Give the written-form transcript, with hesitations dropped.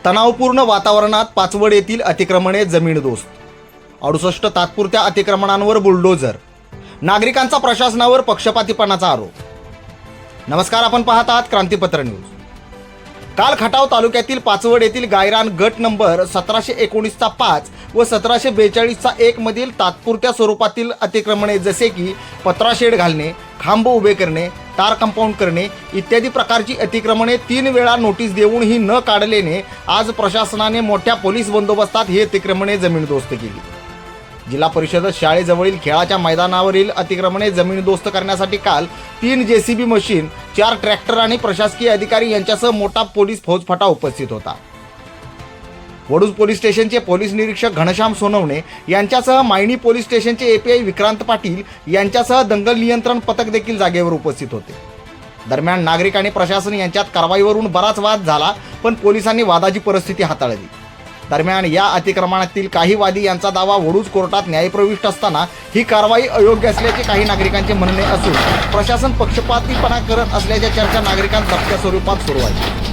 तणावपूर्ण वातावरणात पाचवड येथील अतिक्रमणे जमीनदोस्त, 68 तात्पुरत्या अतिक्रमणांवर बुलडोझर, नागरिकांचा प्रशासनावर पक्षपातीपणाचा आरोप. नमस्कार, आपण पाहत आहात क्रांतीपत्र न्यूज. काल खटाव तालुक्यातील पाचवड येथील गायरान गट नंबर 1719चा 5 व 1742चा 1 मधील तात्पुरत्या स्वरूपातील अतिक्रमणे जसे की पत्रा शेड घालणे, खांब उभे करणे, तार कंपाऊंड करणे इत्यादी प्रकारची अतिक्रमणे 3 वेळा नोटीस देऊनही न काढल्याने आज प्रशासनाने मोठ्या पोलीस बंदोबस्तात ही अतिक्रमणे जमीनदोस्त केली. जिल्हा परिषद शाळेजवळील खेळाच्या मैदानावरील अतिक्रमणे जमीनदोस्त करण्यासाठी काल 3 JCB मशीन, 4 ट्रॅक्टर आणि प्रशासकीय अधिकारी यांच्यासह मोठा पोलीस फौजफाटा उपस्थित होता. वडूज पोलीस स्टेशनचे पोलीस निरीक्षक घनश्याम सोनवणे यांच्यासह मायणी पोलीस स्टेशनचे API विक्रांत पाटील यांच्यासह दंगल नियंत्रण पथक देखील जागेवर उपस्थित होते. दरम्यान नागरिक आणि प्रशासन यांच्यात कारवाईवरून बराच वाद झाला, पण पोलिसांनी वादाची परिस्थिती हाताळली. दरम्यान या अतिक्रमणातील काही वादी यांचा दावा वडूज कोर्टात न्यायप्रविष्ट असताना ही कारवाई अयोग्य असल्याचे काही नागरिकांचे म्हणणे असून प्रशासन पक्षपातीपणा करत असल्याच्या चर्चा नागरिकांत दबक्या स्वरूपात सुरू आहे.